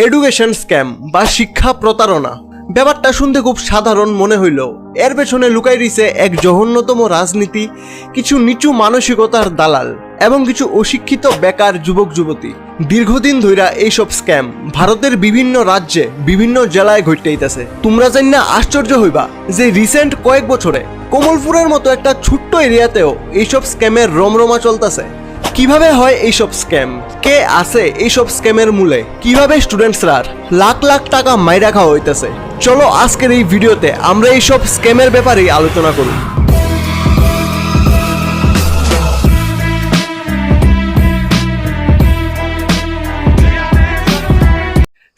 Education scam বা শিক্ষা প্রতারণা ব্যাপারটা শুনতে খুব সাধারণ মনে হইল, এর পেছনে লুকাই রইছে এক জঘন্যতম রাজনীতি, কিছু নিচু মানসিকতার দালাল এবং কিছু অশিক্ষিত বেকার যুবক যুবতী। দীর্ঘদিন ধইরা এইসব স্ক্যাম ভারতের বিভিন্ন রাজ্যে বিভিন্ন জেলায় ঘটতেইতেছে। তোমরা জানি না আশ্চর্য হইবা যে রিসেন্ট কয়েক বছরে কমলপুরের মতো একটা ছোট্ট এরিয়াতেও এইসব স্ক্যামের রমরমা চলতেছে। কিভাবে হয় এইসব স্ক্যাম, কে আছে এইসব স্ক্যামের মূলে, কিভাবে স্টুডেন্টসরা লাখ লাখ টাকা মাইরা খাওয়া হইতেছে, চলো আজকের এই ভিডিওতে আমরা এইসব স্ক্যামের ব্যাপারেই আলোচনা করি।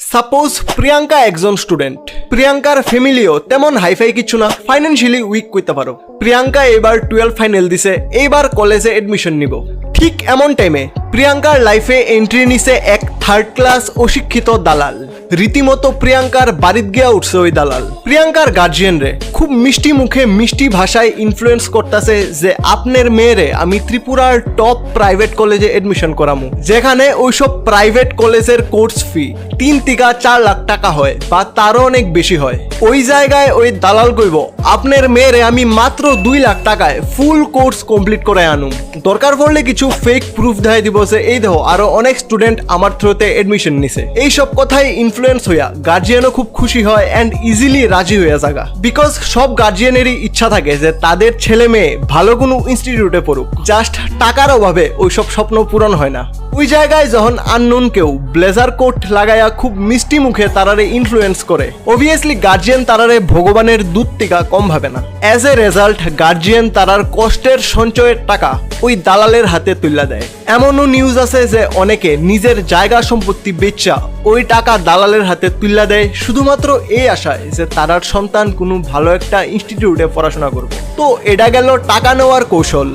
সাপোজ প্রিয়াঙ্কা একজন স্টুডেন্ট, প্রিয়াঙ্কার ফ্যামিলিও তেমন হাইফাই কিছু না, ফাইন্যান্সিয়ালি উইক কইতে পারো। প্রিয়াঙ্কা এবার 12 ফাইনাল দিছে, এইবার কলেজে এডমিশন নিব। ঠিক এমন টাইমে প্রিয়াঙ্কার লাইফে এন্ট্রি নিছে এক থার্ড ক্লাস অশিক্ষিত দালাল। রীতিমতো প্রিয়াঙ্কার বাড়িত গিয়া উঠছে ওই দালাল। প্রিয়াঙ্কার গার্জিয়ান রে খুব মিষ্টি মুখে মিষ্টি ভাষায় ইনফ্লুয়েন্স করতেছে যে আপনার মেয়েরে আমি ত্রিপুরার টপ প্রাইভেট কলেজে এডমিশন করামু, যেখানে ওইসব প্রাইভেট কলেজের কোর্স ফি 3 থেকে 4 লাখ টাকা হয় বা তারও অনেক বেশি হয়। ওই জায়গায় ওই দালাল কইব আপনার মেয়েরে আমি মাত্র 2 লাখ টাকায় ফুল কোর্স কমপ্লিট করে আনুম, দরকার পড়লে কিছু ফেক প্রুফ দেখাই দিব যে এই দেখো আরো অনেক স্টুডেন্ট আমার থ্রুতে এডমিশন নিছে। এইসব কথাই ইনফ্লুয়েন্স হইয়া গার্জিয়ানও খুব খুশি হয় অ্যান্ড ইজিলি রাজি হইয়া জাগা। বিকজ সব গার্জিয়ানেরই ইচ্ছা থাকে যে তাদের ছেলে মেয়ে ভালো কোনো ইনস্টিটিউটে পড়ুক, জাস্ট টাকার অভাবে ওইসব স্বপ্ন পূরণ হয় না। ওই জায়গায় যখন আননোন কেউ ব্লেজার কোট লাগাইয়া খুব মিষ্টি মুখে তারারে ইনফ্লুয়েন্স করে, অবভিয়াসলি গার্জিয়ান তারারে ভগবানের দূত টিকা কম ভাবে না। অ্যাজ এ রেজাল্ট গার্জিয়ান তারার কষ্টের সঞ্চয়ের টাকা ওই দালালের হাতে তুলে দেয়। এমনও নিউজ আছে যে অনেকে নিজের জায়গা সম্পত্তি বেচা ওই টাকা দালালের হাতে তুলে দেয় শুধুমাত্র এই আশায় যে তারার সন্তান কোনো ভালো একটা ইনস্টিটিউটে পড়াশোনা করবে। তো এটা গেল টাকা নেওয়ার কৌশল।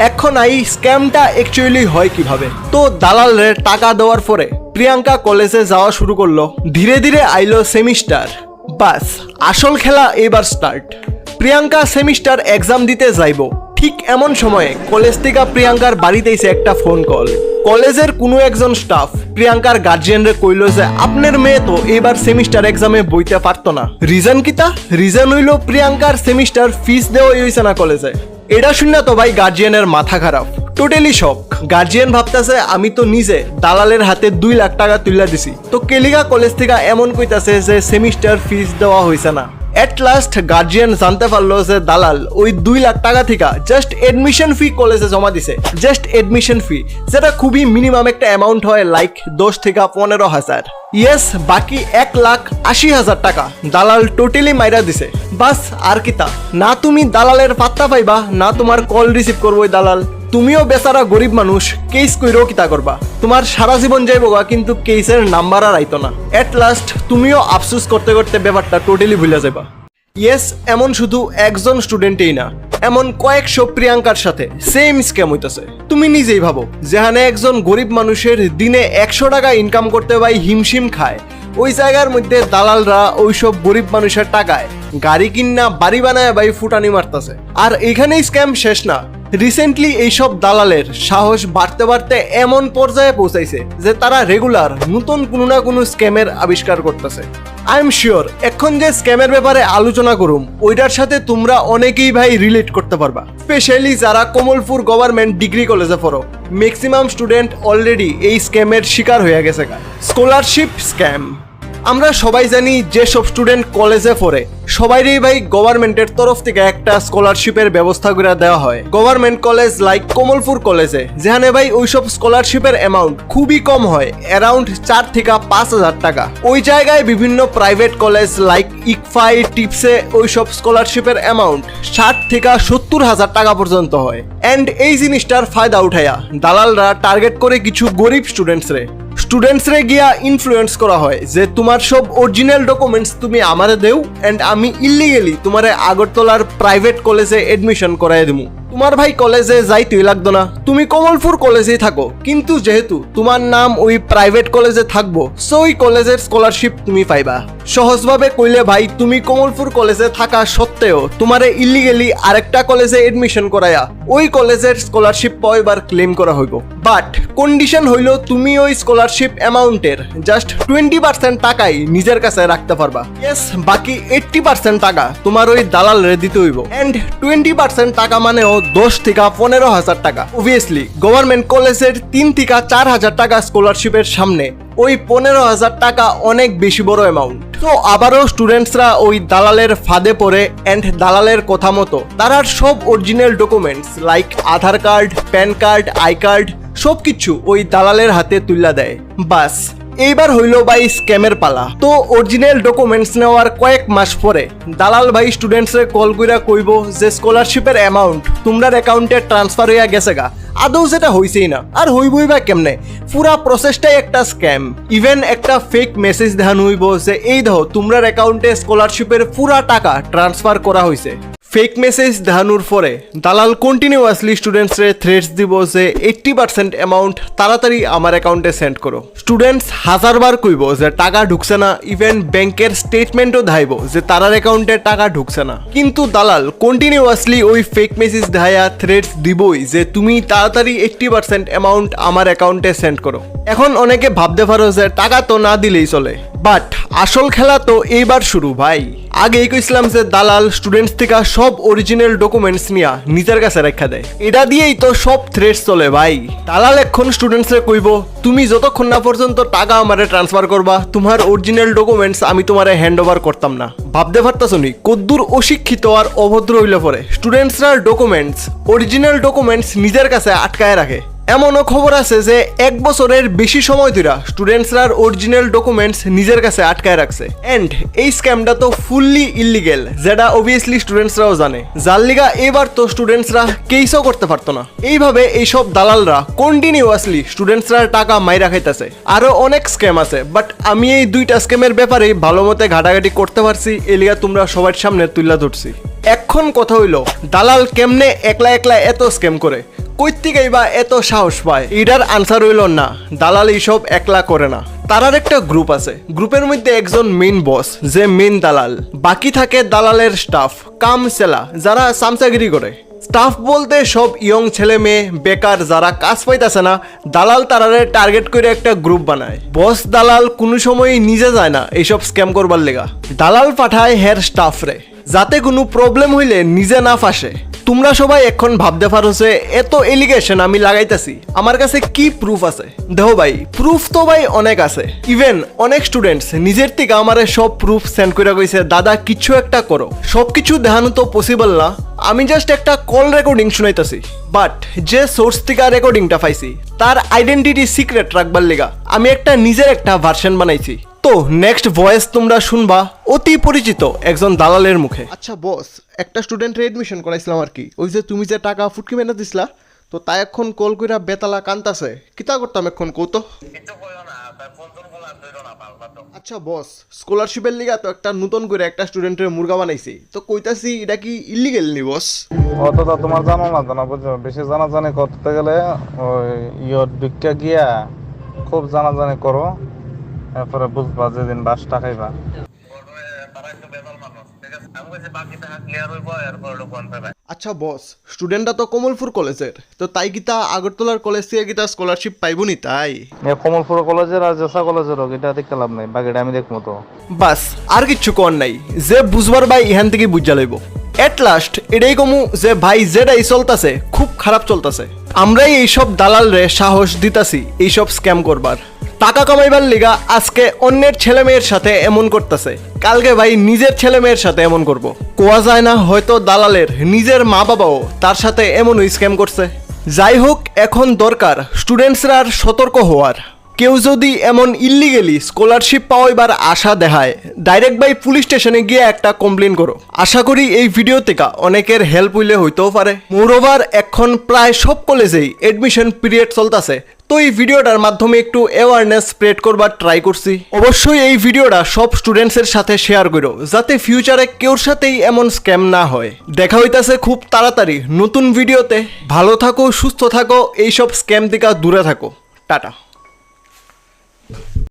এখন এই স্ক্যামটা অ্যাকচুয়ালি হয় কিভাবে? তো দালালের টাকা দেওয়ার পরে প্রিয়াঙ্কা কলেজে যাওয়া শুরু করলো। ধীরে ধীরে আইলো সেমিস্টার, বাস আসল খেলা এবার স্টার্ট। প্রিয়াঙ্কা সেমিস্টার এক্সাম দিতে যাইব, ঠিক এমন সময়ে কলেজ থেকে প্রিয়াঙ্কার বাড়িতে এসে একটা ফোন কল। কলেজের কোনো একজন স্টাফ প্রিয়াঙ্কার গার্জিয়ানরে কইল যে আপনার মেয়ে তো এবার সেমিস্টার এক্সামে বইতে পারতো না। রিজন কিতা? রিজন হইল প্রিয়াঙ্কার সেমিস্টার ফিস দেওয়াই হইছে না কলেজে। এটা শুনে তো ভাই গার্জিয়ানের মাথা খারাপ, টোটালি শক। গার্জিয়ান ভাবতেছে আমি তো নিজে দালালের হাতে 2 লাখ টাকা তুলে দিছি, তো কেলিগা কলেজ থেকে এমন কইতাছে যে সেমিস্টার ফিস দেওয়া হইছে না। এট লাস্ট গার্জিয়ান জানতে পারলো যে দালাল ওই 2 লাখ টাকা থেকে জাস্ট এডমিশন ফি কলেজে জমা দিছে, জাস্ট এডমিশন ফি, যেটা খুবই মিনিমাম একটা অ্যামাউন্ট হয়, লাইক 10 থেকে 15,000। ইয়েস, বাকি 1,80,000 টাকা দালাল টোটালি মাইরা দিছে। বাস আর কিতা, না তুমি দালালের পাত্তা পাইবা, না তোমার কল রিসিভ করবো ওই দালাল। তুমিও বেচারা গরিব মানুষ, কেস কইরো কিতা করবা? তোমার সারা জীবন যাইবগা, কিন্তু কেসের নাম্বার আর আইতো না। এট লাস্ট তুমিও আফসোস করতে করতে ব্যাপারটা টোটালি ভুলে যাবা। ইয়েস, এমন শুধু একজন স্টুডেন্টেই না, এমন কয়েকশো প্রিয়াঙ্কার সাথে সেম স্ক্যাম হইতেছে। তুমি নিজেই ভাবো, যেখানে একজন গরিব মানুষের দিনে 100 টাকা ইনকাম করতে ভাই হিমশিম খায়, ওই জায়গার মধ্যে দালালরা ওইসব গরিব মানুষের টাকায় গাড়ি কিনা বাড়ি বানায় ভাই ফুটানি মারতেছে। আর এখানেই স্ক্যাম শেষ না, রিসেন্টলি এইসব দালালের সাহস বাড়তে বাড়তে এমন পর্যায়ে পৌঁছাইছে যে তারা রেগুলার নতুন কোনো না কোনো স্ক্যামের আবিষ্কার করতেছে। আই এম শিওর এখন যে স্ক্যামের ব্যাপারে আলোচনা করুম ওইটার সাথে তোমরা অনেকেই ভাই রিলেট করতে পারবা, স্পেশালি যারা কমলপুর গভর্নমেন্ট ডিগ্রি কলেজে পড়ো। ম্যাক্সিমাম স্টুডেন্ট অলরেডি এই স্ক্যামের শিকার হয়ে গেছে। Scholarship scam. আমরা সবাই জানি যেসব স্টুডেন্ট কলেজে পড়ে সবাইরই ভাই গভর্নমেন্টের তরফ থেকে একটা স্কলারশিপের ব্যবস্থা করে দেওয়া হয়। গভর্নমেন্ট কলেজ লাইক কমলপুর কলেজে, যেখানে ভাই ওইসব স্কলারশিপের অ্যামাউন্ট খুবই কম হয়, অ্যারাউন্ড 4 থেকে 5,000 টাকা। ওই জায়গায় বিভিন্ন প্রাইভেট কলেজ লাইক ইকফাই, টিপসে ওইসব স্কলারশিপের অ্যামাউন্ট 60 থেকে 70,000 টাকা পর্যন্ত হয়। অ্যান্ড এই জিনিসটার ফায়দা উঠাইয়া দালালরা টার্গেট করে কিছু গরিব স্টুডেন্টসরে গিয়া ইনফ্লুয়েন্স করা হয় যে তোমার সব অরিজিনাল ডকুমেন্টস তুমি আমারে দেও অ্যান্ড আমি ইলিগেলি তোমারে আগরতলার প্রাইভেট কলেজে এডমিশন করাই দেবো। তোমার ভাই কলেজে যাইতেই লাগতো না, তুমি কমলপুর কলেজেই থাকো, কিন্তু যেহেতু তোমার নাম ওই প্রাইভেট কলেজে থাকবো সো ওই কলেজের স্কলারশিপ তুমি পাইবা। সহজভাবে কইলে ভাই তুমি কমলপুর কলেজে থাকা সত্ত্বেও তোমারে ইলিগেলি আরেকটা কলেজে এডমিশন করাইয়া ওই কলেজের স্কলারশিপ পাইবার ক্লেম করা হইব। বাট কন্ডিশন হইল তুমি ওই স্কলারশিপ অ্যামাউন্টের জাস্ট 20% টাকাই নিজের কাছে রাখতে পারবা। ইয়েস, বাকি 80% টাকা তোমার ওই দালালরে দিতে হইব। এন্ড 20% টাকা মানেও 10 থেকে 15,000 টাকা। অবভিয়াসলি গভর্নমেন্ট কলেজের 3 থেকে 4,000 টাকা স্কলারশিপের সামনে ওই 15,000 টাকা অনেক বেশি বড় অ্যামাউন্ট। তো আবারও স্টুডেন্টসরা ওই দালালের ফাঁদে পড়ে এন্ড দালালের কথা মতো তারার সব original documents like Aadhaar card, pan card, I card সবকিছু ওই দালালের হাতে তুলে দেয়। বাস এইবার হইল ভাই স্ক্যামের পালা। তো অরিজিনাল ডকুমেন্টস নেওয়ার কয়েক মাস পরে দালাল ভাই স্টুডেন্টসে কল কইরা কইব যে স্কলারশিপের অ্যামাউন্ট তোমরা অ্যাকাউন্টে ট্রান্সফার হইয়া গেছে গা। আদৌ সেটা হইছেই না, আর হইবই বা কেমনে? পুরা প্রসেসটাই একটা স্ক্যাম। ইভেন একটা ফেক মেসেজ দেখানো হইব যে এই দেখো তোমরা অ্যাকাউন্টে স্কলারশিপের পুরা টাকা ট্রান্সফার করা হয়েছে। ফেক মেসেজ দেখানোর পরে দালাল কন্টিনিউয়াসলি স্টুডেন্টসরে থ্রেটস দিব যে 80% অ্যামাউন্ট তাড়াতাড়ি আমার অ্যাকাউন্টে সেন্ড করো। স্টুডেন্টস হাজারবার কইব যে টাকা ঢুকছে না, ইভেন ব্যাংকের স্টেটমেন্টও দেখাইব যে তারার অ্যাকাউন্টে টাকা ঢুকছে না, কিন্তু দালাল কন্টিনিউয়াসলি ওই ফেক মেসেজ দেখাইয়া থ্রেটস দিবই যে তুমি তাড়াতাড়ি 80% অ্যামাউন্ট আমার অ্যাকাউন্টে সেন্ড করো। এখন অনেকে ভাবতে পারো যে টাকা তো না দিলেই চলে, বাট আসল খেলা তো এইবার শুরু ভাই। আগেই কইছিলাম যে দালাল স্টুডেন্টস থেকে সব অরিজিনাল ডকুমেন্টস নিয়ে নিজের কাছে রেখা দেয়, এটা দিয়েই তো সব থ্রেটস চলে ভাই। দালাল এখন স্টুডেন্টসরে কইব তুমি যতক্ষণ না পর্যন্ত টাকা আমারে ট্রান্সফার করবা তোমার অরিজিনাল ডকুমেন্টস আমি তোমারে হ্যান্ড ওভার করতাম না। ভাবতে পারতাছো নি কদ্দুর অশিক্ষিত আর অভদ্র হইলে পরে স্টুডেন্টসরা ডকুমেন্টস, অরিজিনাল ডকুমেন্টস নিজের কাছে আটকায় রাখে। এমনও খবর আছে যে 1 বছরের বেশি সময় ধরে স্টুডেন্টসরার অরিজিনাল ডকুমেন্টস নিজের কাছে আটকায় রাখছে। এন্ড এই স্ক্যামটা তো ফুললি ইলিগেল, যেটা অবভিয়াসলি স্টুডেন্টসরাও জানে, যার লিগা এবার তো স্টুডেন্টসরা কেসও করতে পারতো না। এইভাবে এইসব দালালরা কন্টিনিউয়াসলি স্টুডেন্টসরার টাকা মাইরা খাইতেছে। আরো অনেক স্ক্যাম আছে, বাট আমি এই 2টা স্ক্যামের ব্যাপারে ভালো মতে ঘাটাঘাটি করতে পারছি, এই লিগা তোমরা সবার সামনে তুলে ধরছি। এখন কথা হইলো দালাল কেমনে একলা একলা এত স্ক্যাম করে, কই থেকেই বা এত সাহস পায়? এটার আনসার হইল না, দালাল এইসব একলা করে না। তারার একটা গ্রুপ আছে, গ্রুপের মধ্যে একজন মেইন বস যে মেইন দালাল, বাকি থাকে দালালের স্টাফ কাম সেলা যারা সামসাগিরি করে। স্টাফ বলতে সব ইয়ং ছেলে মেয়ে বেকার যারা কাজ পাইতেছে না, দালাল তারারে টার্গেট করে একটা গ্রুপ বানায়। বস দালাল কোনো সময়ই নিজে যায় না এইসব স্ক্যাম করবার লেগা, দালাল পাঠায় হের স্টাফ রে, যাতে কোনো প্রবলেম হইলে নিজে না ফাঁসে। তোমরা সবাই এখন ভাবতে পারো যে এত এলিগেশন আমি লাগাইতেছি, আমার কাছে কি প্রুফ আছে? দেখো ভাই, প্রুফ তো ভাই অনেক আছে। ইভেন অনেক স্টুডেন্টস নিজের থেকে আমারে সব প্রুফ সেন্ড করে কইছে দাদা কিছু একটা করো। সবকিছু দেখানো তো পসিবল না, আমি জাস্ট একটা কল রেকর্ডিং শুনাইতেছি। বাট যে সোর্স থেকে রেকর্ডিংটা পাইছি তার আইডেন্টিটি সিক্রেট রাখবার লেগা আমি একটা নিজের একটা ভার্সন বানাইছি। তো নেক্সট ভয়েস তোমরা শুনবা অতি পরিচিত একজন দালালের মুখে। আচ্ছা বস, একটা স্টুডেন্টের এডমিশন করাইছিলাম আর কি, ওই যে তুমি যে টাকা ফুটকি মেনে দিছিলা, তো তাই এখন কল কইরা বেতালা কান্তাছে, কিতা করতাম এখন কও তো? আচ্ছা বস, স্কলারশিপের লিগা তো একটা নতুন করে একটা স্টুডেন্টের মুরগা বানাইছি, তো কইতাছি এটা কি ইলিগেল নি বস? অতটা তোমার জানো না, জানা বুঝছো, বেশি জানাজানি করতে গেলে ওই ইয়ত বিকটা গিয়া খুব জানাজানি করো, এরপরে বুঝবা যেদিন বাসটা খাইবা। আচ্ছা বস, স্টুডেন্টটা তো কমলপুর কলেজের, তো তাই কিতা আগরতলার কলেজ থেকে কিতা স্কলারশিপ পাইব নি? তাই কমলপুর কলেজের আর জেসা কলেজের হোক, এটা দেখতে লাভ নাই, বাকিটা আমি দেখবো তো। বাস আর কিচ্ছু কর নাই, যে বুঝবার ভাই এখান থেকে বুঝা লইব। এট লাস্ট এটাই কমু যে ভাই যেটাই চলতেছে খুব খারাপ চলতেছে, আমরাই এইসব দালাল রে সাহস দিতাছি এইসব স্ক্যাম করবার। টাকা কামাইবার লিগা আজকে অন্যের ছেলে মেয়ের সাথে এমন করতেছে, কালকে ভাই নিজের ছেলে মেয়ের সাথে এমন করব। কোয়া যায় না, হয়তো দালালের নিজের মা বাবাও তার সাথে এমনই স্ক্যাম করছে। যাই হোক, এখন দরকার স্টুডেন্টসরা সতর্ক হওয়ার। কেউ যদি এমন ইল্লিগেলি স্কলারশিপ পাওয়াইবার আশা দেখায়, ডাইরেক্ট বাই পুলিশ স্টেশনে গিয়ে একটা কমপ্লেন করো। আশা করি এই ভিডিও থেকে অনেকের হেল্প হইলে হইতেও পারে। মোরওভার এখন প্রায় সব কলেজেই এডমিশন পিরিয়ড চলতেছে, তো এই ভিডিওটার মাধ্যমে একটু অ্যাওয়ারনেস স্প্রেড করবার ট্রাই করছি। অবশ্যই এই ভিডিওটা সব স্টুডেন্টসের সাথে শেয়ার করো, যাতে ফিউচারে কেউর সাথেই এমন স্ক্যাম না হয়। দেখা হইতাছে খুব তাড়াতাড়ি নতুন ভিডিওতে। ভালো থাকো, সুস্থ থাকো, এইসব স্ক্যাম থেকে দূরে থাকো। টাটা।